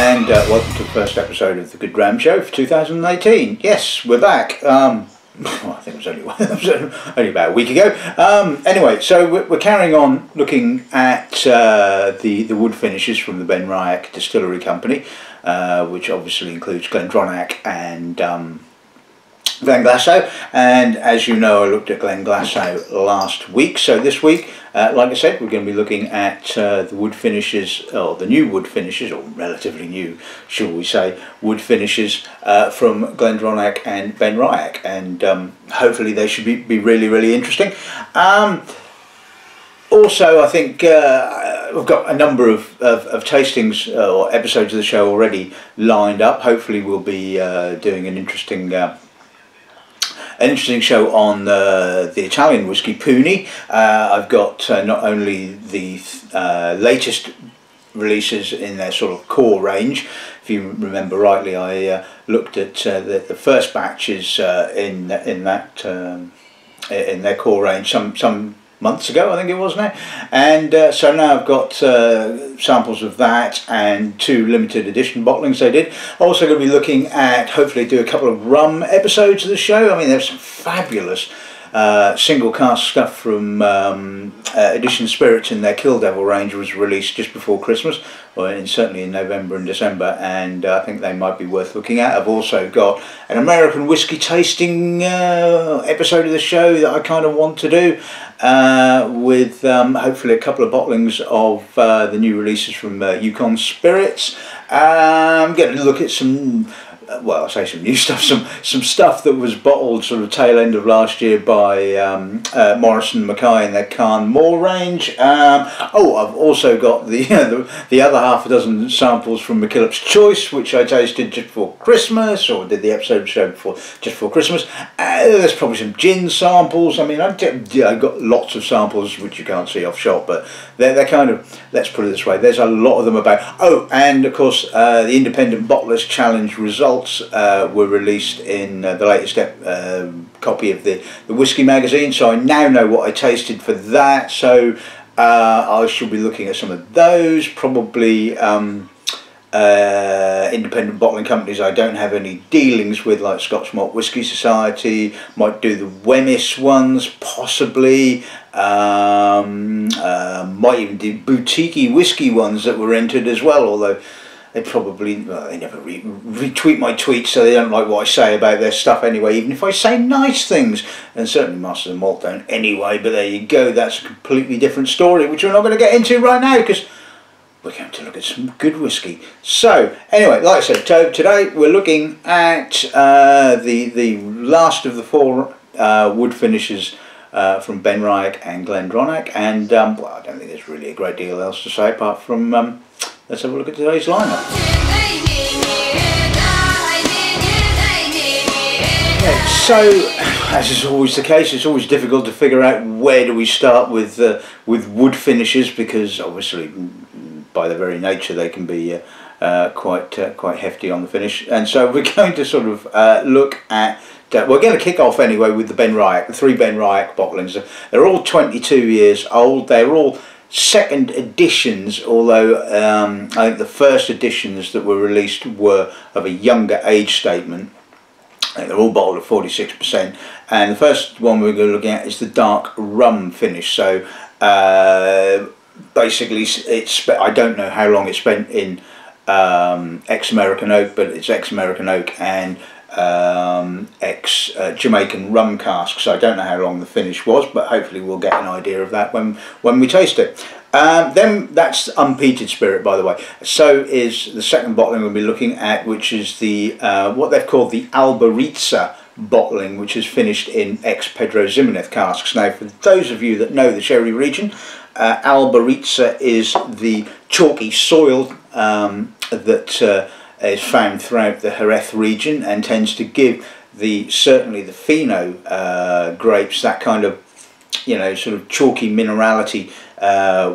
and welcome to the first episode of the Good Dram Show for 2018. Yes, we're back. Well, I think it was only about a week ago. Anyway, so we're carrying on looking at the wood finishes from the Benriach Distillery Company, which obviously includes Glendronach and Glenglassaugh. And as you know, I looked at Glenglassaugh last week. So this week, like I said, we're going to be looking at the wood finishes, or the new wood finishes, or relatively new, shall we say, wood finishes from Glendronach and Benriach, and hopefully they should be really, really interesting. Also, I think we've got a number of tastings or episodes of the show already lined up. Hopefully we'll be doing an interesting show on the Italian whiskey Puni. I've got not only the latest releases in their sort of core range. If you remember rightly, I looked at the first batches in their core range some months ago, I think it was now, and so now I've got samples of that and 2 limited edition bottlings they did. Also going to be looking at, hopefully do a couple of rum episodes of the show. I mean, there's some fabulous single cask stuff from Edition Spirits in their Kill Devil range. Was released just before Christmas, or certainly in November and December, and I think they might be worth looking at. I've also got an American whiskey tasting episode of the show that I kind of want to do, with hopefully a couple of bottlings of the new releases from Yukon Spirits. I'm going to look at some, well, I say some new stuff, some stuff that was bottled sort of tail end of last year by Morrison Mackay in their Carn Moor range. Oh, I've also got the other half a dozen samples from McKillop's Choice, which I tasted just before Christmas, or did the episode show just before Christmas. There's probably some gin samples. I mean, I've got lots of samples which you can't see off shop, but they're kind of, let's put it this way, there's a lot of them about. Oh, and of course the Independent Bottlers Challenge results were released in the latest copy of the Whiskey Magazine, so I now know what I tasted for that. So I shall be looking at some of those, probably independent bottling companies I don't have any dealings with, like Scotch Malt Whisky Society. Might do the Wemyss ones, possibly. Might even do boutique whiskey ones that were entered as well, although they probably, well, they never retweet my tweets, so they don't like what I say about their stuff anyway, even if I say nice things. And certainly Masters of Malt don't anyway, but there you go, that's a completely different story, which we're not going to get into right now, because we're going to look at some good whiskey. So, anyway, like I said, today we're looking at the last of the 4 wood finishes from Benriach and Glendronach, and well, I don't think there's really a great deal else to say apart from let's have a look at today's lineup. Yeah, so, as is always the case, it's always difficult to figure out where do we start with wood finishes, because obviously by their very nature they can be quite hefty on the finish. And so we're going to sort of look at, we're going to kick off anyway with the Benriach, the 3 Benriach bottlings. They're all 22 years old. They're all second editions, although I think the first editions that were released were of a younger age statement. They're all bottled at 46%, and the first one we're going to look at is the Dark Rum Finish. So basically, it's, I don't know how long it's spent in ex-American oak, but it's ex-American oak and ex-Jamaican rum casks. So I don't know how long the finish was, but hopefully we'll get an idea of that when we taste it. Then that's unpeated spirit, by the way. So is the second bottling we'll be looking at, which is the what they've called the Albariza bottling, which is finished in ex-Pedro Ximinez casks. Now, for those of you that know the Sherry region, Albariza is the chalky soil that is found throughout the Jerez region, and tends to give certainly the Fino grapes that kind of, you know, sort of chalky minerality,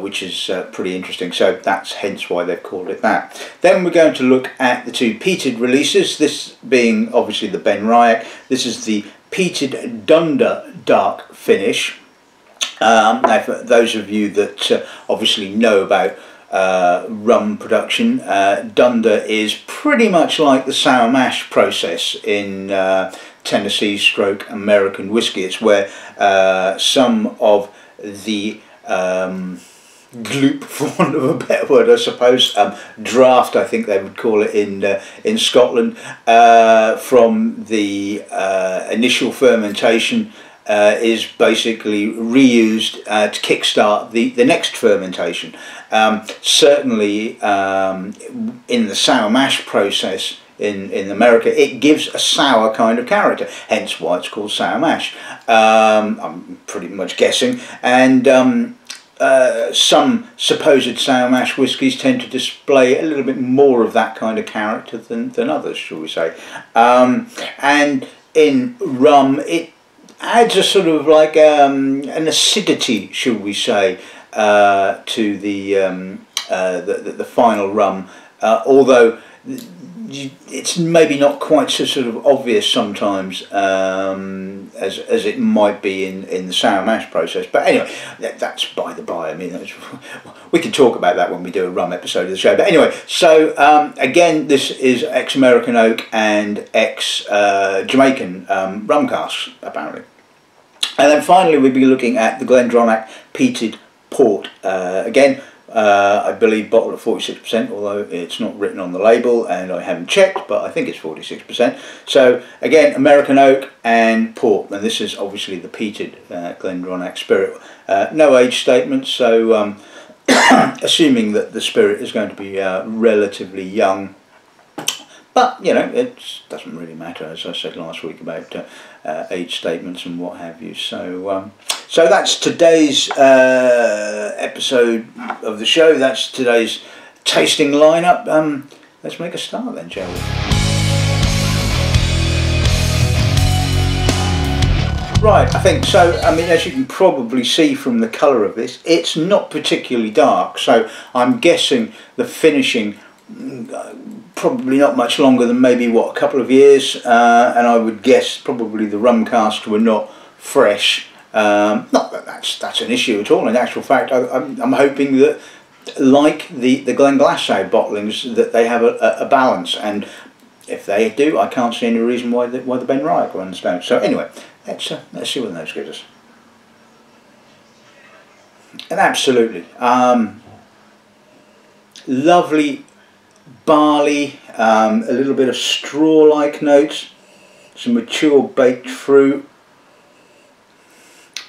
which is pretty interesting. So that's hence why they've called it that. Then we're going to look at the 2 peated releases, this being obviously the Benriach. This is the Peated Dunder Dark Finish. Now, for those of you that obviously know about rum production. Dunder is pretty much like the sour mash process in Tennessee stroke American whiskey. It's where some of the gloop, for want of a better word, I suppose, draft, I think they would call it in Scotland, from the initial fermentation is basically reused to kickstart the next fermentation. Certainly in the sour mash process in America, it gives a sour kind of character, hence why it's called sour mash. I'm pretty much guessing. And some supposed sour mash whiskies tend to display a little bit more of that kind of character than others, shall we say. And in rum, it adds a sort of like an acidity, shall we say, to the final rum, although it's maybe not quite so sort of obvious sometimes as it might be in the sour mash process. But anyway, that's by the by. I mean, we can talk about that when we do a rum episode of the show. But anyway, so again, this is ex-American oak and ex-Jamaican rum casks, apparently. And then finally, we'll be looking at the Glendronach Peated Port. Again, I believe bottled at 46%, although it's not written on the label and I haven't checked, but I think it's 46%. So again, American oak and port, and this is obviously the peated Glendronach spirit. No age statement, so assuming that the spirit is going to be relatively young. But, you know, it doesn't really matter, as I said last week, about age statements and what have you. So so that's today's episode of the show. That's today's tasting lineup. Let's make a start then, shall we? Right, I think so. I mean, as you can probably see from the colour of this, it's not particularly dark. So I'm guessing the finishing probably not much longer than maybe what, a couple of years, and I would guess probably the rum casks were not fresh. Not that that's an issue at all. In actual fact, I'm hoping that, like the Glenglassaugh bottlings, that they have a balance, and if they do, I can't see any reason why the Benriach ones don't. So anyway, let's see what those gives us. And absolutely, lovely barley, a little bit of straw-like notes, some mature baked fruit,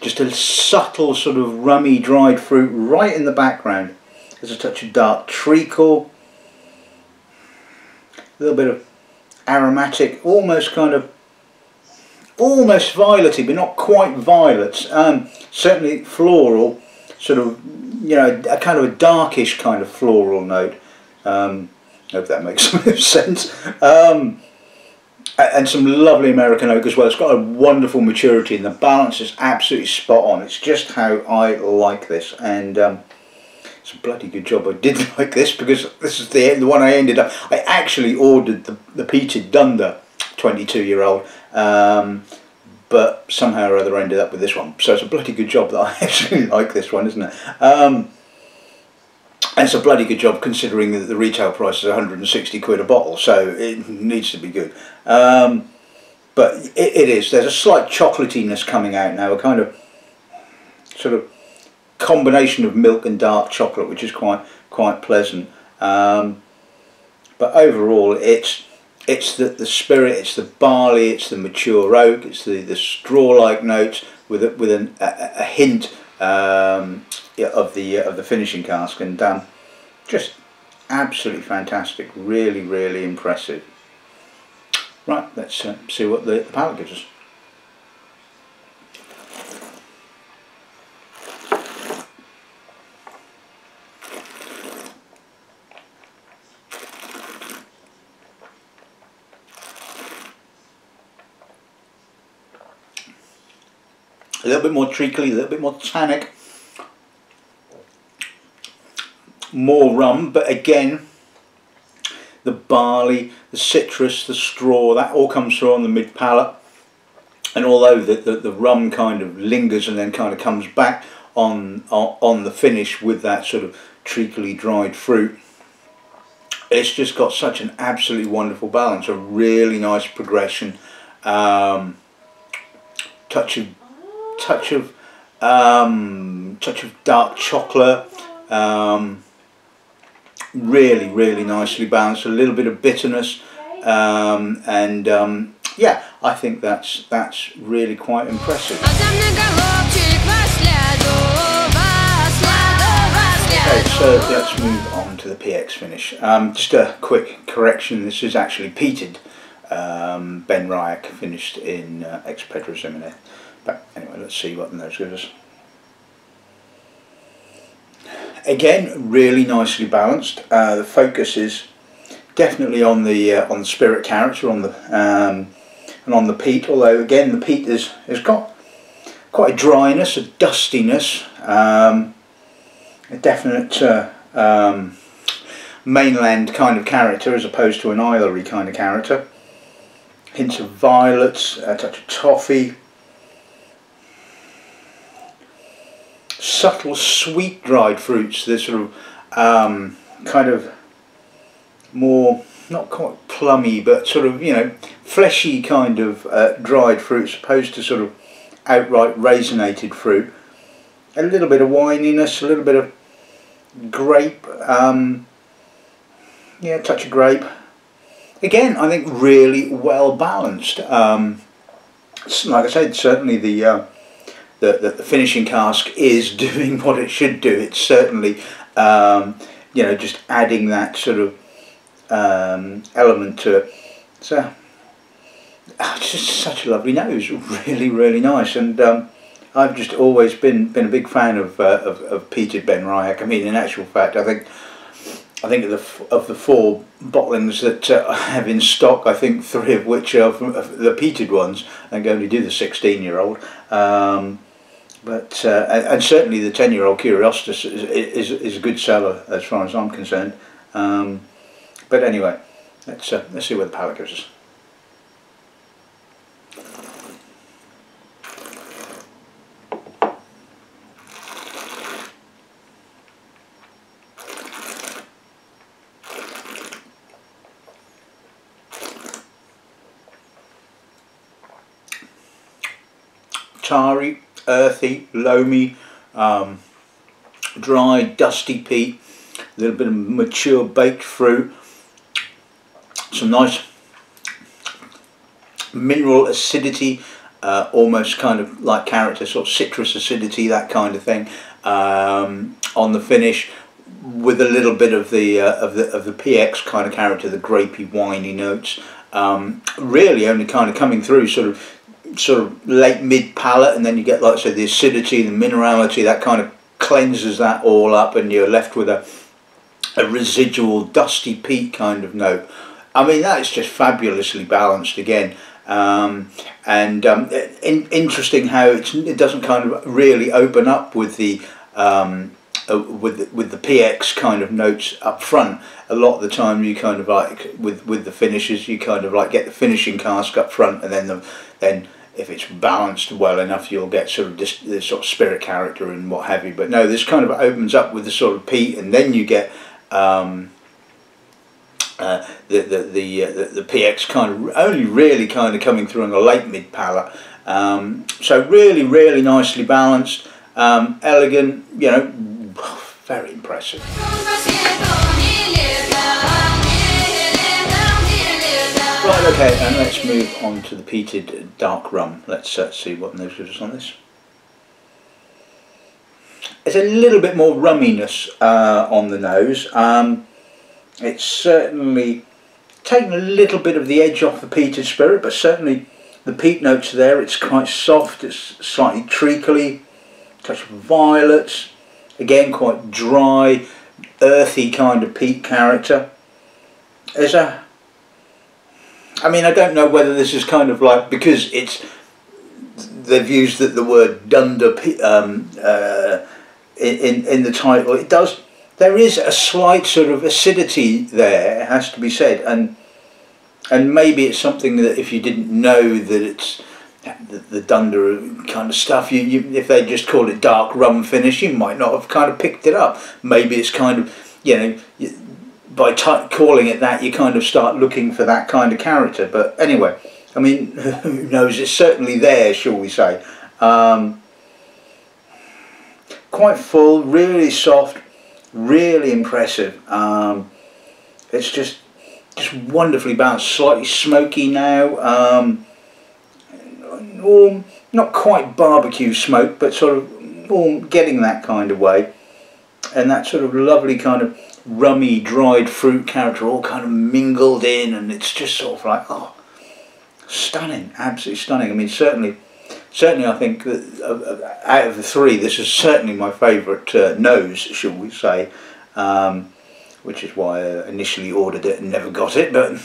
just a subtle sort of rummy dried fruit right in the background. There's a touch of dark treacle, a little bit of aromatic, almost violety, but not quite violet. Certainly floral, sort of, you know, a kind of a darkish kind of floral note. Hope that makes some sense. And some lovely American oak as well. It's got a wonderful maturity, and the balance is absolutely spot on. It's just how I like this, and it's a bloody good job I did like this, because this is the one I ended up. I actually ordered the peated Dunder 22-year-old, but somehow or other ended up with this one. So it's a bloody good job that I actually like this one, isn't it? And it's a bloody good job considering that the retail price is 160 quid a bottle, so it needs to be good. But it is. There's a slight chocolatiness coming out now, a kind of sort of combination of milk and dark chocolate, which is quite pleasant. But overall, it's the spirit, it's the barley, it's the mature oak, it's the straw-like notes with a hint of the finishing cask, and just absolutely fantastic, really impressive. Right, let's see what the palate gives us. A little bit more treacly, a little bit more tannic, more rum, but again, the barley, the citrus, the straw, that all comes through on the mid palate. And although the rum kind of lingers and then kind of comes back on the finish with that sort of treacly dried fruit. It's just got such an absolutely wonderful balance, a really nice progression, touch of dark chocolate, really nicely balanced, a little bit of bitterness, yeah, I think that's really quite impressive. Okay, so let's move on to the PX finish. Just a quick correction, this is actually peated Benriach finished in ex-Pedro Ximinez. But anyway, let's see what the nose gives us. Again, really nicely balanced. The focus is definitely on the spirit character, on the and on the peat. Although again, the peat has got quite a dryness, a dustiness, a definite mainland kind of character as opposed to an islery kind of character. Hints of violets, a touch of toffee. Subtle sweet dried fruits, they're sort of kind of more, not quite plummy, but sort of, you know, fleshy kind of dried fruits, opposed to sort of outright raisinated fruit. A little bit of wininess, a little bit of grape, yeah, a touch of grape. Again, I think really well balanced. Like I said, certainly the finishing cask is doing what it should do. It's certainly, you know, just adding that sort of element to it. So, it's just such a lovely nose, really nice. And I've just always been a big fan of peated Benriach. I mean, in actual fact, I think of the 4 bottlings that I have in stock, I think 3 of which are the peated ones. I can only do the 16-year-old. But and certainly the 10-year-old Curiositas is a good seller as far as I'm concerned. But anyway, let's see what the palate gives us. Tarry, earthy, loamy, dry, dusty peat, a little bit of mature baked fruit, some nice mineral acidity, almost kind of like character, sort of citrus acidity, that kind of thing, on the finish, with a little bit of the PX kind of character, the grapey, winey notes, really only kind of coming through sort of late mid palate, and then you get, like I said, the acidity, the minerality, that kind of cleanses that all up, and you're left with a residual dusty peat kind of note. I mean, that is just fabulously balanced again, interesting how it doesn't kind of really open up with the PX kind of notes up front. A lot of the time you kind of like with the finishes, you kind of like get the finishing cask up front, and then if it's balanced well enough, you'll get sort of this sort of spirit character and what have you. But no, this kind of opens up with the sort of peat, and then you get the PX kind of only really kind of coming through on the late mid palate. So really nicely balanced, elegant, you know, very impressive. Right, okay, and let's move on to the peated dark rum. Let's see what nose gives us on this. It's a little bit more rumminess on the nose. It's certainly taken a little bit of the edge off the peated spirit, but certainly the peat notes are there. It's quite soft, it's slightly treacly, touch of violets, again quite dry, earthy kind of peat character. There's a, I mean, I don't know whether this is kind of like, because they've used the word Dunder in the title. There is a slight sort of acidity there, it has to be said, and maybe it's something that if you didn't know that the Dunder kind of stuff, if they just call it Dark Rum Finish, you might not have kind of picked it up. Maybe it's kind of, you know, by calling it that, you kind of start looking for that kind of character. But anyway, I mean, who knows? It's certainly there, shall we say. Quite full, really soft, really impressive. It's just wonderfully balanced. Slightly smoky now. Not quite barbecue smoke, but sort of getting that kind of way. And that sort of lovely kind of rummy dried fruit character all kind of mingled in, and it's just sort of like, oh, stunning, absolutely stunning. I mean, certainly I think that out of the three, this is certainly my favourite nose, shall we say, which is why I initially ordered it and never got it. But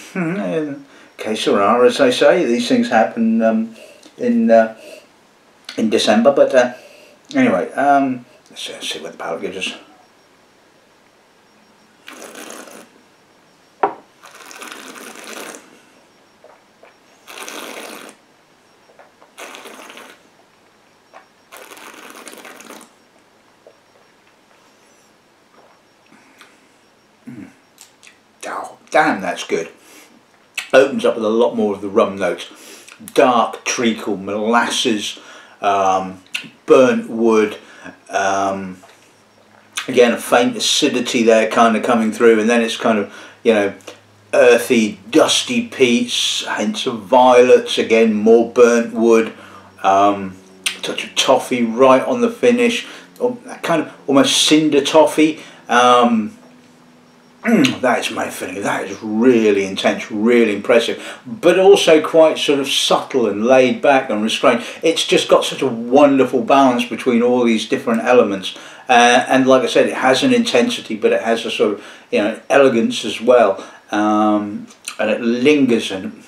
que sera, as they say, these things happen in December. But anyway, let's see what the palate gives us. Oh, damn, that's good. Opens up with a lot more of the rum notes. Dark treacle, molasses, burnt wood, again a faint acidity there kind of coming through, and then it's kind of, you know, earthy, dusty peats, hints of violets, again more burnt wood, touch of toffee right on the finish, that kind of almost cinder toffee. That is my feeling. That is really intense, really impressive, but also quite sort of subtle and laid back and restrained. It's just got such a wonderful balance between all these different elements, and like I said, it has an intensity, but it has a sort of, you know, elegance as well, and it lingers, and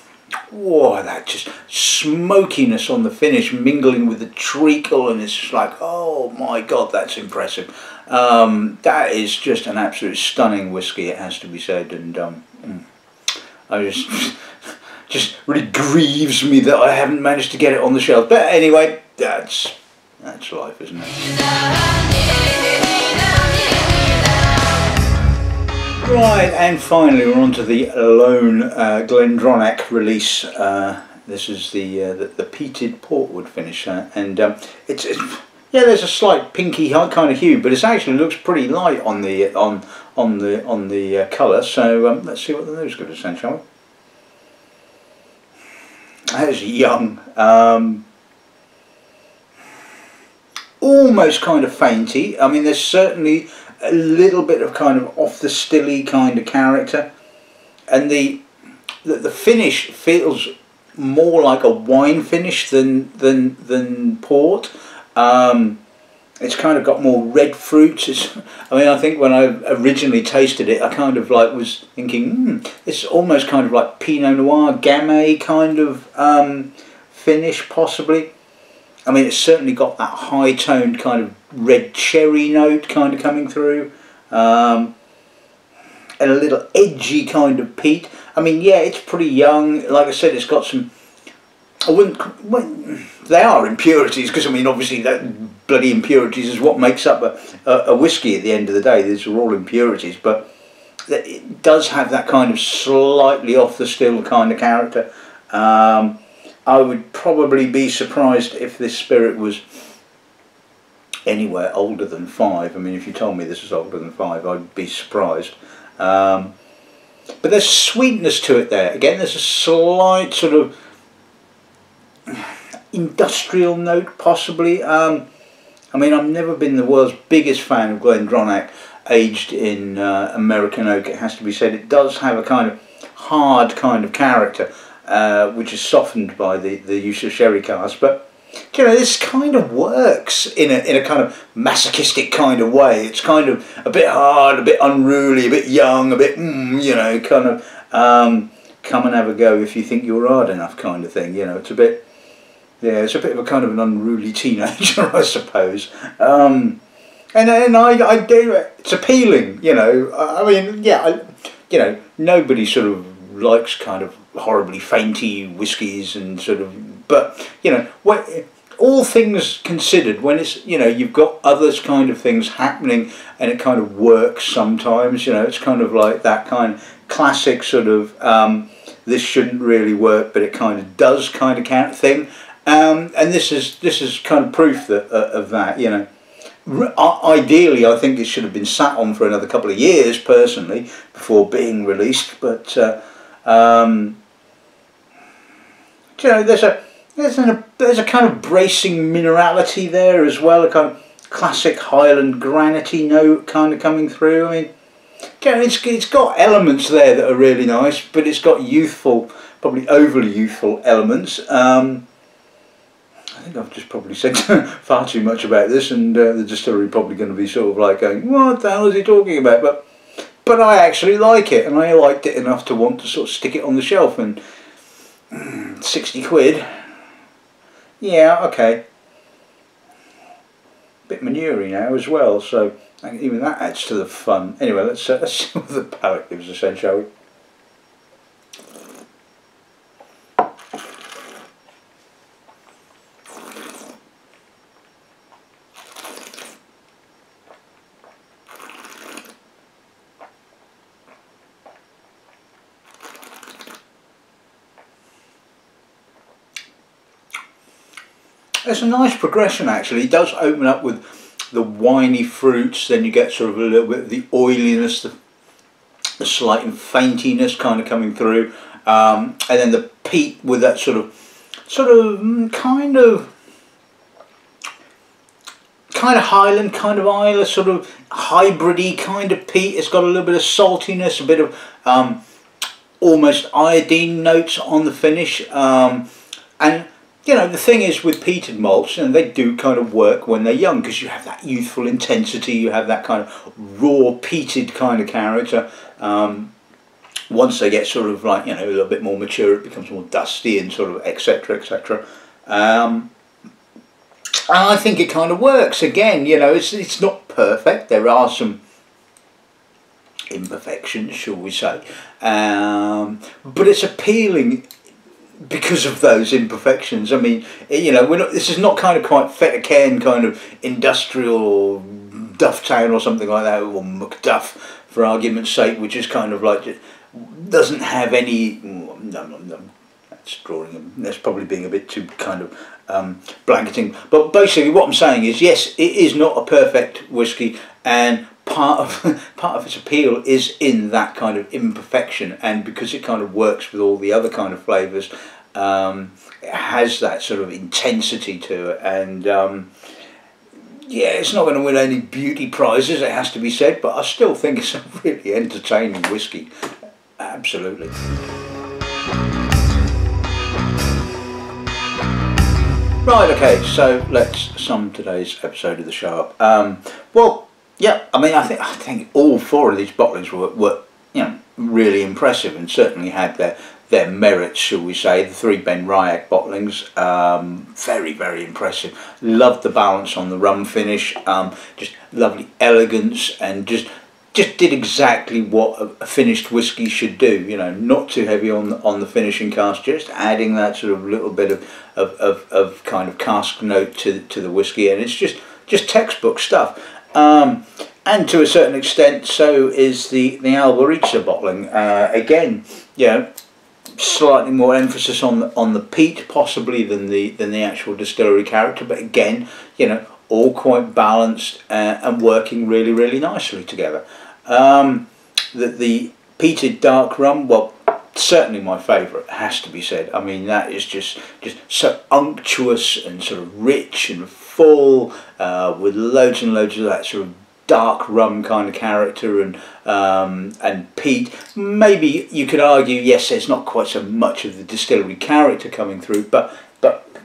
whoa, that just smokiness on the finish mingling with the treacle, and it's just like, oh my god, that's impressive. That is just an absolute stunning whiskey, it has to be said, and I just really grieves me that I haven't managed to get it on the shelf. But anyway, that's life, isn't it? Right, and finally we're on to the Lone Glendronach release. This is the peated portwood finish, and it's yeah, there's a slight pinky kind of hue, but it actually looks pretty light on the colour. So let's see what the nose gives us then, shall we? That's young, almost kind of fainty. I mean, there's certainly a little bit of kind of off the stilly kind of character, and the finish feels more like a wine finish than port. It's kind of got more red fruits. I mean, I think when I originally tasted it, I kind of like was thinking, it's almost kind of like Pinot Noir, Gamay kind of finish, possibly. I mean, it's certainly got that high-toned kind of red cherry note kind of coming through, and a little edgy kind of peat. I mean, yeah, it's pretty young. Like I said, it's got some, they are impurities, because I mean, obviously that bloody impurities is what makes up a whiskey at the end of the day. These are all impurities, but it does have that kind of slightly off the still kind of character. I would probably be surprised if this spirit was anywhere older than 5. I mean, if you told me this was older than 5, I'd be surprised. But there's sweetness to it there. Again, there's a slight sort of industrial note, possibly. I mean, I've never been the world's biggest fan of Glendronach aged in American oak, it has to be said. It does have a kind of hard kind of character, which is softened by the use of sherry cask, but you know, this kind of works in a kind of masochistic kind of way. It's kind of a bit hard, a bit unruly, a bit young, a bit you know, kind of come and have a go if you think you're hard enough kind of thing. You know, it's a bit, yeah, it's a bit of a kind of an unruly teenager, I suppose. And I do, it's appealing, you know. I mean, yeah, you know, nobody sort of likes kind of horribly fainty whiskies and sort of But you know, all things considered, when it's, you know, you've got others kind of things happening and it kind of works sometimes, you know, it's kind of like that kind of classic sort of this shouldn't really work but it kind of does kind of count thing, and this is kind of proof that, of that, you know. Ideally I think it should have been sat on for another couple of years personally before being released, but you know, there's a kind of bracing minerality there as well, a kind of classic Highland granity note kind of coming through. I mean, you know, it's got elements there that are really nice, but it's got youthful, probably overly youthful elements. I think I've just probably said far too much about this, and the distillery are probably going to be sort of like going, what the hell is he talking about? But I actually like it, and I liked it enough to want to sort of stick it on the shelf. And 60 quid, yeah, okay. Bit manure-y now as well, so even that adds to the fun. Anyway, let's see what the palate gives us then, shall we? It's a nice progression actually. It does open up with the winey fruits, then you get sort of a little bit of the oiliness, the slight faintiness kind of coming through, and then the peat with that sort of kind of Highland, kind of Isla, sort of hybridy kind of peat. It's got a little bit of saltiness, a bit of almost iodine notes on the finish, and you know, the thing is with peated malts, and they do kind of work when they're young, because you have that youthful intensity, you have that kind of raw peated kind of character. Once they get sort of like, you know, a little bit more mature, it becomes more dusty and sort of etc, etc. And I think it kind of works. Again, you know, it's not perfect. There are some imperfections, shall we say, but it's appealing because of those imperfections. I mean, you know, this is not kind of quite Feta Cairn kind of industrial or Dufftown or something like that, or Macduff for argument's sake, which is kind of like, doesn't have any, no, that's probably being a bit too kind of blanketing. But basically what I'm saying is, yes, it is not a perfect whiskey, and part of its appeal is in that kind of imperfection, and because it kind of works with all the other kind of flavours, it has that sort of intensity to it, and yeah, it's not going to win any beauty prizes, it has to be said, but I still think it's a really entertaining whiskey, absolutely. Right, okay, so let's sum today's episode of The Sharp. Well, yeah, I mean, I think all four of these bottlings were you know, really impressive, and certainly had their merits, shall we say. The three Benriach bottlings, very, very impressive. Loved the balance on the rum finish, just lovely elegance, and just did exactly what a finished whiskey should do. You know, not too heavy on the finishing cask, just adding that sort of little bit of kind of cask note to the whiskey, and it's just textbook stuff. And to a certain extent, so is the Albariza bottling. Again, you know, slightly more emphasis on the peat possibly than the actual distillery character, but again, you know, all quite balanced and working really, really nicely together. The peated dark rum, well, certainly my favourite, has to be said. I mean, that is just so unctuous and sort of rich and full, with loads and loads of that sort of dark rum kind of character, and peat. Maybe you could argue, yes, there's not quite so much of the distillery character coming through, but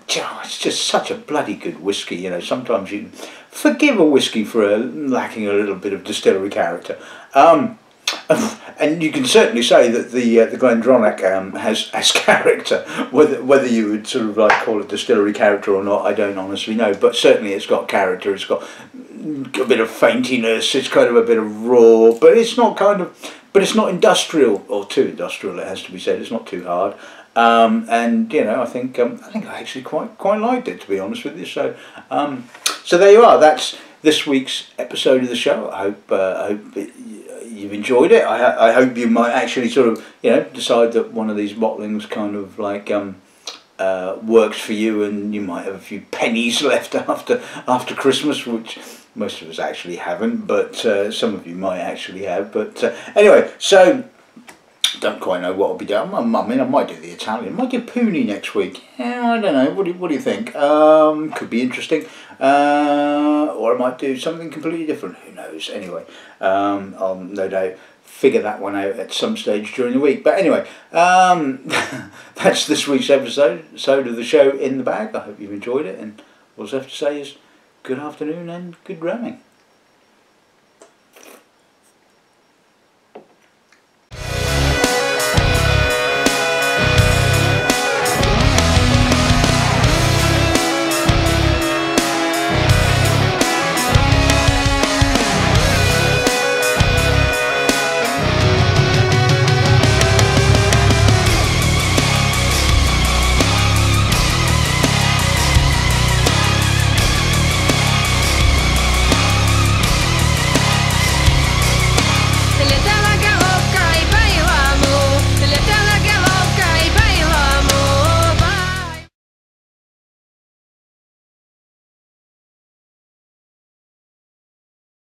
it's just such a bloody good whiskey. You know, sometimes you forgive a whiskey for lacking a little bit of distillery character. And you can certainly say that the Glendronach has character, whether you would sort of like call it distillery character or not, I don't honestly know, but certainly it's got character. It's got a bit of faintiness, it's kind of a bit of raw, but it's not kind of, but it's not industrial, or too industrial, it has to be said. It's not too hard, and you know, I think I actually quite liked it, to be honest with you. So so there you are. That's this week's episode of the show. I hope you've enjoyed it. I hope you might actually sort of, you know, decide that one of these bottlings kind of like works for you, and you might have a few pennies left after Christmas, which most of us actually haven't, but some of you might actually have. But anyway, so don't quite know what I'll be doing. I mean, I might do the Italian, I might do Puni next week. Yeah, I don't know. What do you think? Could be interesting. Or I might do something completely different. Who knows? Anyway, I'll no doubt figure that one out at some stage during the week. But anyway, that's this week's episode of the show in the bag. I hope you've enjoyed it, and all I have to say is good afternoon and good ramming.